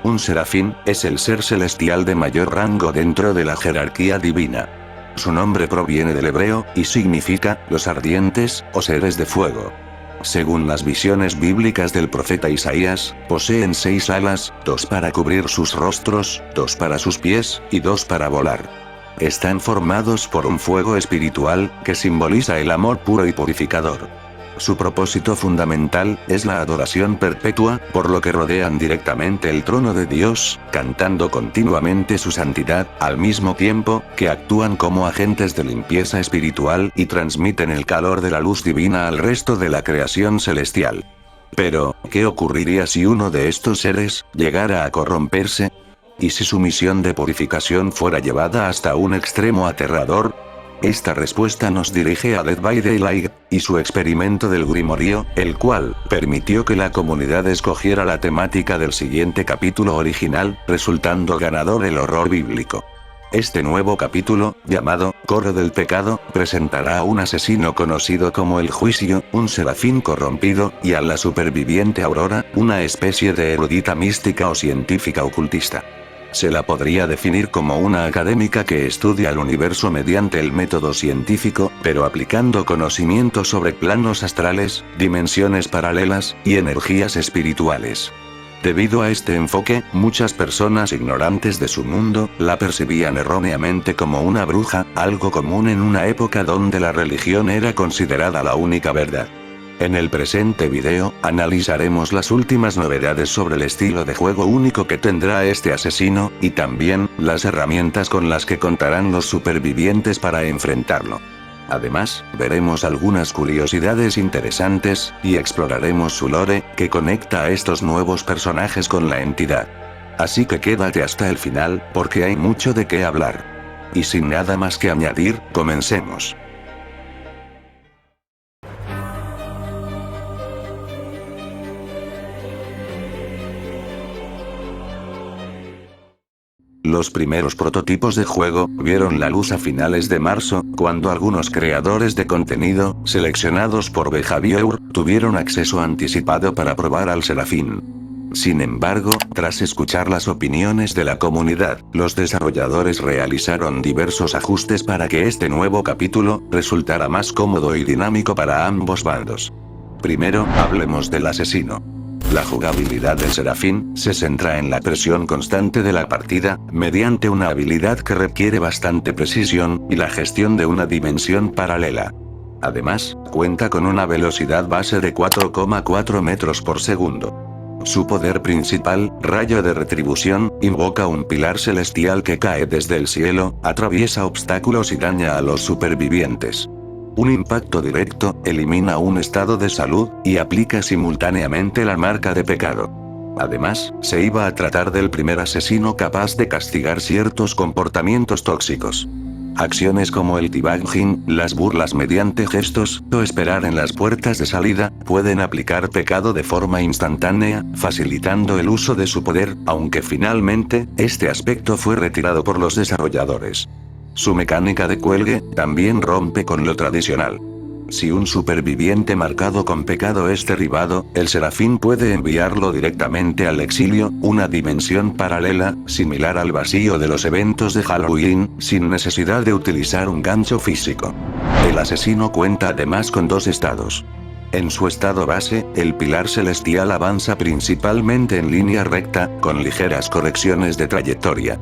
Un serafín es el ser celestial de mayor rango dentro de la jerarquía divina. Su nombre proviene del hebreo, y significa, los ardientes, o seres de fuego. Según las visiones bíblicas del profeta Isaías, poseen 6 alas, 2 para cubrir sus rostros, 2 para sus pies, y 2 para volar. Están formados por un fuego espiritual, que simboliza el amor puro y purificador. Su propósito fundamental es la adoración perpetua, por lo que rodean directamente el trono de Dios, cantando continuamente su santidad, al mismo tiempo que actúan como agentes de limpieza espiritual y transmiten el calor de la luz divina al resto de la creación celestial. Pero, ¿qué ocurriría si uno de estos seres llegara a corromperse? ¿Y si su misión de purificación fuera llevada hasta un extremo aterrador? Esta respuesta nos dirige a Dead by Daylight, y su experimento del Grimorio, el cual permitió que la comunidad escogiera la temática del siguiente capítulo original, resultando ganador el horror bíblico. Este nuevo capítulo, llamado Coro del Pecado, presentará a un asesino conocido como el Juicio, un serafín corrompido, y a la superviviente Aurora, una especie de erudita mística o científica ocultista. Se la podría definir como una académica que estudia el universo mediante el método científico, pero aplicando conocimientos sobre planos astrales, dimensiones paralelas, y energías espirituales. Debido a este enfoque, muchas personas ignorantes de su mundo, la percibían erróneamente como una bruja, algo común en una época donde la religión era considerada la única verdad. En el presente video, analizaremos las últimas novedades sobre el estilo de juego único que tendrá este asesino, y también, las herramientas con las que contarán los supervivientes para enfrentarlo. Además, veremos algunas curiosidades interesantes, y exploraremos su lore, que conecta a estos nuevos personajes con la entidad. Así que quédate hasta el final, porque hay mucho de qué hablar. Y sin nada más que añadir, comencemos. Los primeros prototipos de juego vieron la luz a finales de marzo, cuando algunos creadores de contenido, seleccionados por Behavior, tuvieron acceso anticipado para probar al Serafín. Sin embargo, tras escuchar las opiniones de la comunidad, los desarrolladores realizaron diversos ajustes para que este nuevo capítulo resultara más cómodo y dinámico para ambos bandos. Primero, hablemos del asesino. La jugabilidad del Serafín se centra en la presión constante de la partida, mediante una habilidad que requiere bastante precisión, y la gestión de una dimensión paralela. Además, cuenta con una velocidad base de 4,4 metros por segundo. Su poder principal, Rayo de Retribución, invoca un pilar celestial que cae desde el cielo, atraviesa obstáculos y daña a los supervivientes. Un impacto directo elimina un estado de salud, y aplica simultáneamente la marca de pecado. Además, se iba a tratar del primer asesino capaz de castigar ciertos comportamientos tóxicos. Acciones como el teabagging, las burlas mediante gestos, o esperar en las puertas de salida, pueden aplicar pecado de forma instantánea, facilitando el uso de su poder, aunque finalmente, este aspecto fue retirado por los desarrolladores. Su mecánica de cuelgue también rompe con lo tradicional. Si un superviviente marcado con pecado es derribado, el Serafín puede enviarlo directamente al exilio, una dimensión paralela, similar al vacío de los eventos de Halloween, sin necesidad de utilizar un gancho físico. El asesino cuenta además con 2 estados. En su estado base, el pilar celestial avanza principalmente en línea recta, con ligeras correcciones de trayectoria.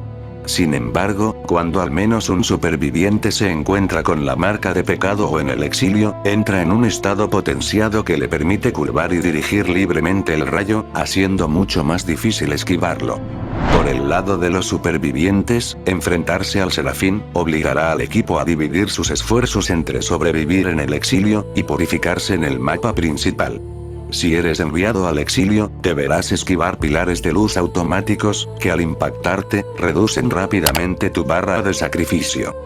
Sin embargo, cuando al menos un superviviente se encuentra con la marca de pecado o en el exilio, entra en un estado potenciado que le permite curvar y dirigir libremente el rayo, haciendo mucho más difícil esquivarlo. Por el lado de los supervivientes, enfrentarse al Serafín obligará al equipo a dividir sus esfuerzos entre sobrevivir en el exilio y purificarse en el mapa principal. Si eres enviado al exilio, deberás esquivar pilares de luz automáticos, que al impactarte, reducen rápidamente tu barra de sacrificio.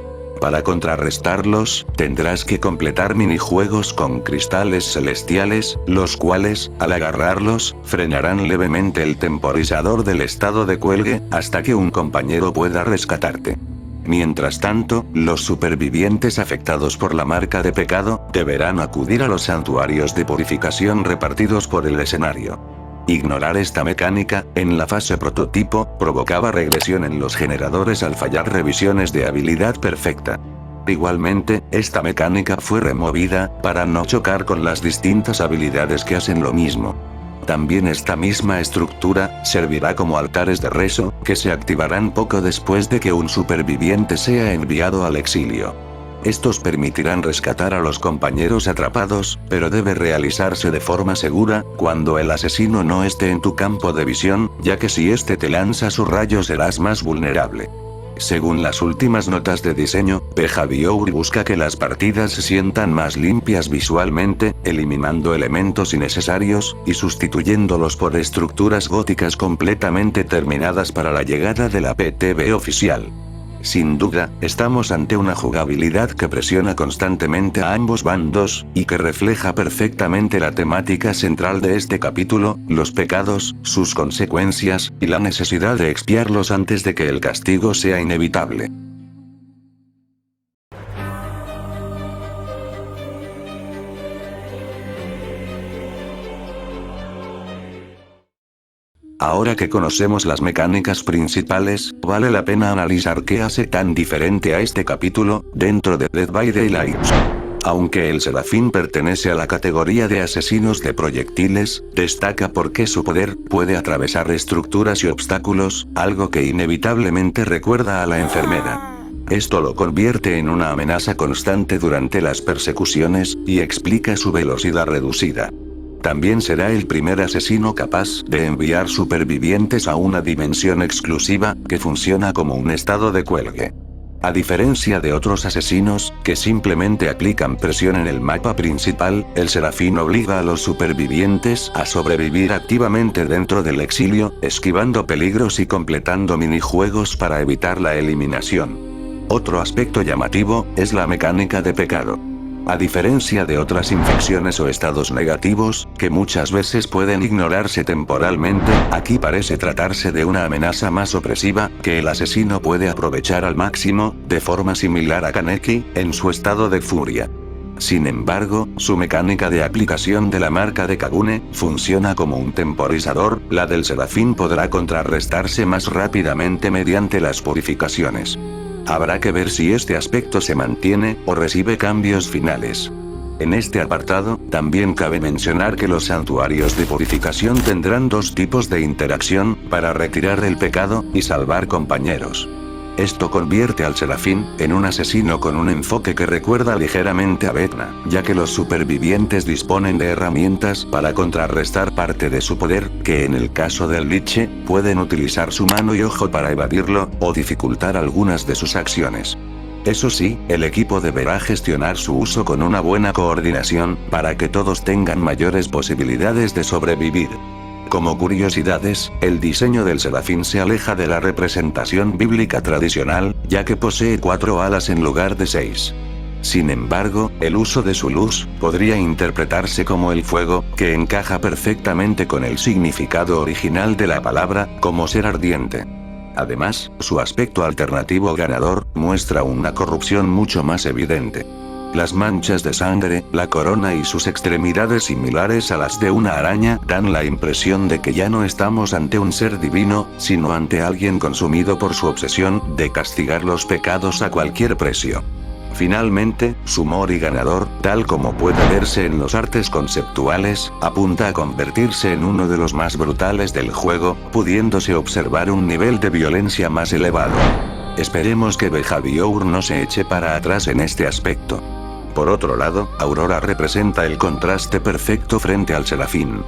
Para contrarrestarlos, tendrás que completar minijuegos con cristales celestiales, los cuales, al agarrarlos, frenarán levemente el temporizador del estado de cuelgue, hasta que un compañero pueda rescatarte. Mientras tanto, los supervivientes afectados por la marca de pecado, deberán acudir a los santuarios de purificación repartidos por el escenario. Ignorar esta mecánica, en la fase prototipo, provocaba regresión en los generadores al fallar revisiones de habilidad perfecta. Igualmente, esta mecánica fue removida, para no chocar con las distintas habilidades que hacen lo mismo. También esta misma estructura, servirá como altares de rezo, que se activarán poco después de que un superviviente sea enviado al exilio. Estos permitirán rescatar a los compañeros atrapados, pero debe realizarse de forma segura, cuando el asesino no esté en tu campo de visión, ya que si este te lanza su rayo serás más vulnerable. Según las últimas notas de diseño, Behavior busca que las partidas se sientan más limpias visualmente, eliminando elementos innecesarios, y sustituyéndolos por estructuras góticas completamente terminadas para la llegada de la PTB oficial. Sin duda, estamos ante una jugabilidad que presiona constantemente a ambos bandos, y que refleja perfectamente la temática central de este capítulo, los pecados, sus consecuencias, y la necesidad de expiarlos antes de que el castigo sea inevitable. Ahora que conocemos las mecánicas principales, vale la pena analizar qué hace tan diferente a este capítulo, dentro de Dead by Daylight. Aunque el Serafín pertenece a la categoría de asesinos de proyectiles, destaca porque su poder puede atravesar estructuras y obstáculos, algo que inevitablemente recuerda a la enfermera. Esto lo convierte en una amenaza constante durante las persecuciones, y explica su velocidad reducida. También será el primer asesino capaz de enviar supervivientes a una dimensión exclusiva, que funciona como un estado de cuelgue. A diferencia de otros asesinos, que simplemente aplican presión en el mapa principal, el Serafín obliga a los supervivientes a sobrevivir activamente dentro del exilio, esquivando peligros y completando minijuegos para evitar la eliminación. Otro aspecto llamativo, es la mecánica de pecado. A diferencia de otras infecciones o estados negativos, que muchas veces pueden ignorarse temporalmente, aquí parece tratarse de una amenaza más opresiva, que el asesino puede aprovechar al máximo, de forma similar a Kaneki, en su estado de furia. Sin embargo, su mecánica de aplicación de la marca de Kagune, funciona como un temporizador, la del Serafín podrá contrarrestarse más rápidamente mediante las purificaciones. Habrá que ver si este aspecto se mantiene, o recibe cambios finales. En este apartado, también cabe mencionar que los santuarios de purificación tendrán dos tipos de interacción, para retirar el pecado, y salvar compañeros. Esto convierte al Serafín, en un asesino con un enfoque que recuerda ligeramente a Vecna, ya que los supervivientes disponen de herramientas para contrarrestar parte de su poder, que en el caso del Liche, pueden utilizar su mano y ojo para evadirlo, o dificultar algunas de sus acciones. Eso sí, el equipo deberá gestionar su uso con una buena coordinación, para que todos tengan mayores posibilidades de sobrevivir. Como curiosidades, el diseño del Serafín se aleja de la representación bíblica tradicional, ya que posee 4 alas en lugar de 6. Sin embargo, el uso de su luz podría interpretarse como el fuego, que encaja perfectamente con el significado original de la palabra, como ser ardiente. Además, su aspecto alternativo ganador muestra una corrupción mucho más evidente. Las manchas de sangre, la corona y sus extremidades similares a las de una araña dan la impresión de que ya no estamos ante un ser divino, sino ante alguien consumido por su obsesión de castigar los pecados a cualquier precio. Finalmente, su mori ganador, tal como puede verse en los artes conceptuales, apunta a convertirse en uno de los más brutales del juego, pudiéndose observar un nivel de violencia más elevado. Esperemos que Behavior no se eche para atrás en este aspecto. Por otro lado, Aurora representa el contraste perfecto frente al Serafín.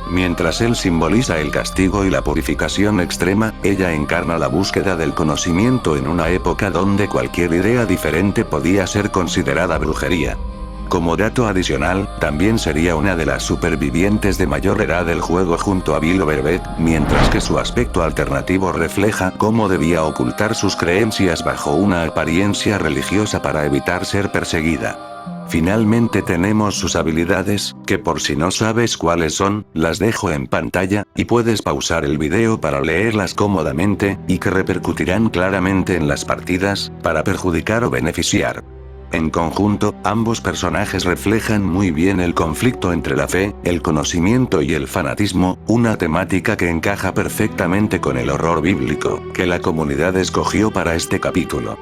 Mientras él simboliza el castigo y la purificación extrema, ella encarna la búsqueda del conocimiento en una época donde cualquier idea diferente podía ser considerada brujería. Como dato adicional, también sería una de las supervivientes de mayor edad del juego junto a Bill Overbeck, mientras que su aspecto alternativo refleja cómo debía ocultar sus creencias bajo una apariencia religiosa para evitar ser perseguida. Finalmente tenemos sus habilidades, que por si no sabes cuáles son, las dejo en pantalla, y puedes pausar el video para leerlas cómodamente, y que repercutirán claramente en las partidas, para perjudicar o beneficiar. En conjunto, ambos personajes reflejan muy bien el conflicto entre la fe, el conocimiento y el fanatismo, una temática que encaja perfectamente con el horror bíblico que la comunidad escogió para este capítulo.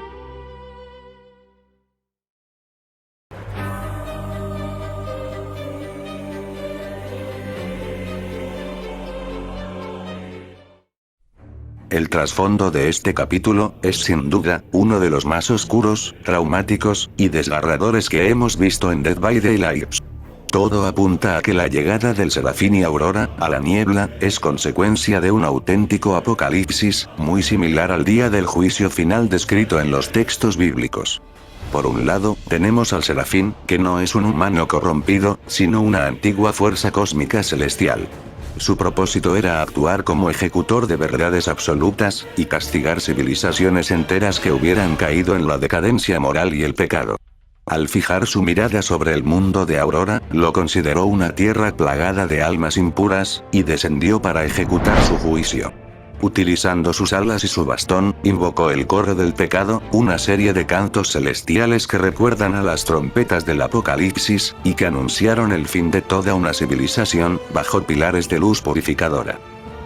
El trasfondo de este capítulo es sin duda uno de los más oscuros, traumáticos y desgarradores que hemos visto en Dead by Daylight. Todo apunta a que la llegada del Serafín y Aurora a la niebla es consecuencia de un auténtico apocalipsis, muy similar al día del juicio final descrito en los textos bíblicos. Por un lado, tenemos al Serafín, que no es un humano corrompido, sino una antigua fuerza cósmica celestial. Su propósito era actuar como ejecutor de verdades absolutas, y castigar civilizaciones enteras que hubieran caído en la decadencia moral y el pecado. Al fijar su mirada sobre el mundo de Aurora, lo consideró una tierra plagada de almas impuras, y descendió para ejecutar su juicio. Utilizando sus alas y su bastón, invocó el coro del pecado, una serie de cantos celestiales que recuerdan a las trompetas del Apocalipsis, y que anunciaron el fin de toda una civilización, bajo pilares de luz purificadora.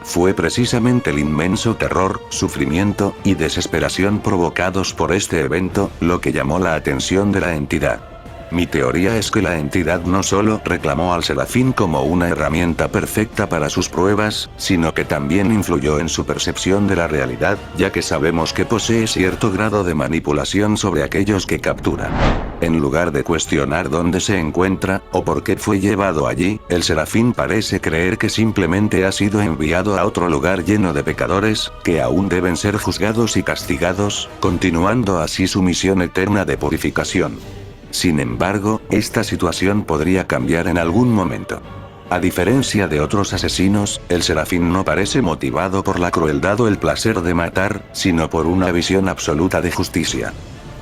Fue precisamente el inmenso terror, sufrimiento y desesperación provocados por este evento, lo que llamó la atención de la entidad. Mi teoría es que la entidad no solo reclamó al Serafín como una herramienta perfecta para sus pruebas, sino que también influyó en su percepción de la realidad, ya que sabemos que posee cierto grado de manipulación sobre aquellos que captura. En lugar de cuestionar dónde se encuentra, o por qué fue llevado allí, el Serafín parece creer que simplemente ha sido enviado a otro lugar lleno de pecadores, que aún deben ser juzgados y castigados, continuando así su misión eterna de purificación. Sin embargo, esta situación podría cambiar en algún momento. A diferencia de otros asesinos, el Serafín no parece motivado por la crueldad o el placer de matar, sino por una visión absoluta de justicia.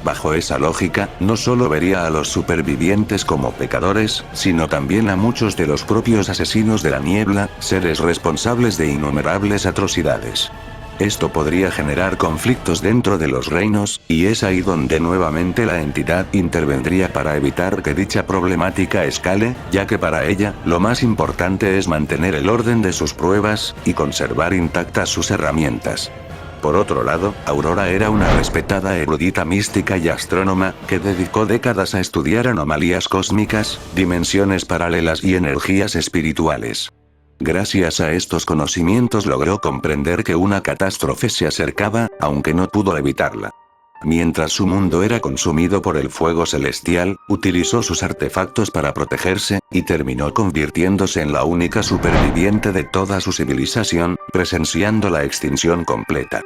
Bajo esa lógica, no solo vería a los supervivientes como pecadores, sino también a muchos de los propios asesinos de la niebla, seres responsables de innumerables atrocidades. Esto podría generar conflictos dentro de los reinos, y es ahí donde nuevamente la entidad intervendría para evitar que dicha problemática escale, ya que para ella, lo más importante es mantener el orden de sus pruebas, y conservar intactas sus herramientas. Por otro lado, Aurora era una respetada erudita mística y astrónoma, que dedicó décadas a estudiar anomalías cósmicas, dimensiones paralelas y energías espirituales. Gracias a estos conocimientos logró comprender que una catástrofe se acercaba, aunque no pudo evitarla. Mientras su mundo era consumido por el fuego celestial, utilizó sus artefactos para protegerse, y terminó convirtiéndose en la única superviviente de toda su civilización, presenciando la extinción completa.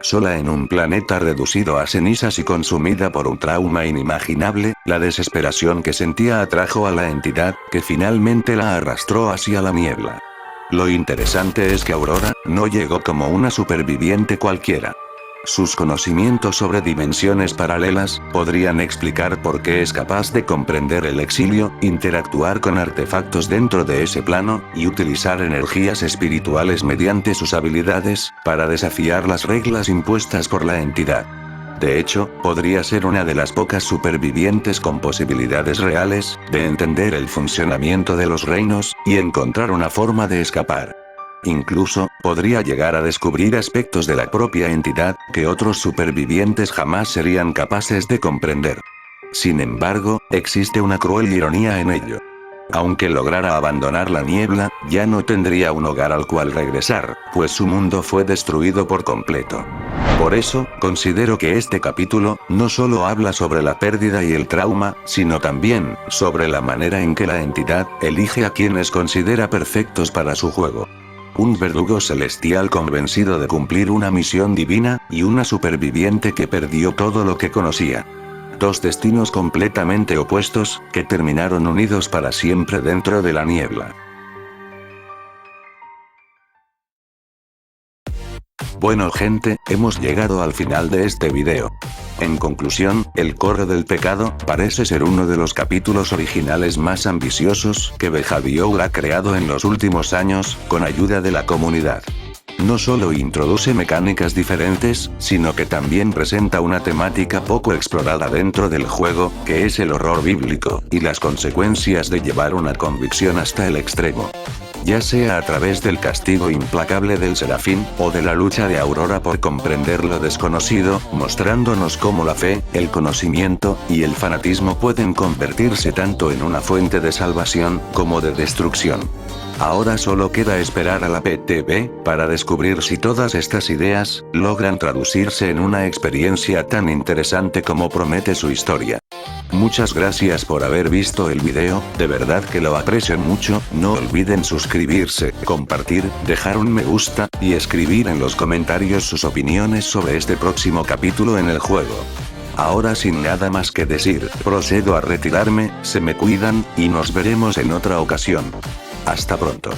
Sola en un planeta reducido a cenizas y consumida por un trauma inimaginable, la desesperación que sentía atrajo a la entidad, que finalmente la arrastró hacia la niebla. Lo interesante es que Aurora no llegó como una superviviente cualquiera. Sus conocimientos sobre dimensiones paralelas podrían explicar por qué es capaz de comprender el exilio, interactuar con artefactos dentro de ese plano, y utilizar energías espirituales mediante sus habilidades, para desafiar las reglas impuestas por la entidad. De hecho, podría ser una de las pocas supervivientes con posibilidades reales de entender el funcionamiento de los reinos, y encontrar una forma de escapar. Incluso, podría llegar a descubrir aspectos de la propia entidad, que otros supervivientes jamás serían capaces de comprender. Sin embargo, existe una cruel ironía en ello. Aunque lograra abandonar la niebla, ya no tendría un hogar al cual regresar, pues su mundo fue destruido por completo. Por eso, considero que este capítulo, no solo habla sobre la pérdida y el trauma, sino también, sobre la manera en que la entidad, elige a quienes considera perfectos para su juego. Un verdugo celestial convencido de cumplir una misión divina, y una superviviente que perdió todo lo que conocía. Dos destinos completamente opuestos, que terminaron unidos para siempre dentro de la niebla. Bueno gente, hemos llegado al final de este video. En conclusión, el coro del pecado parece ser uno de los capítulos originales más ambiciosos que Behavior ha creado en los últimos años, con ayuda de la comunidad. No solo introduce mecánicas diferentes, sino que también presenta una temática poco explorada dentro del juego, que es el horror bíblico, y las consecuencias de llevar una convicción hasta el extremo. Ya sea a través del castigo implacable del Serafín, o de la lucha de Aurora por comprender lo desconocido, mostrándonos cómo la fe, el conocimiento, y el fanatismo pueden convertirse tanto en una fuente de salvación, como de destrucción. Ahora solo queda esperar a la PTB, para descubrir si todas estas ideas, logran traducirse en una experiencia tan interesante como promete su historia. Muchas gracias por haber visto el video, de verdad que lo aprecio mucho, no olviden suscribirse, compartir, dejar un me gusta, y escribir en los comentarios sus opiniones sobre este próximo capítulo en el juego. Ahora sin nada más que decir, procedo a retirarme, se me cuidan, y nos veremos en otra ocasión. Hasta pronto.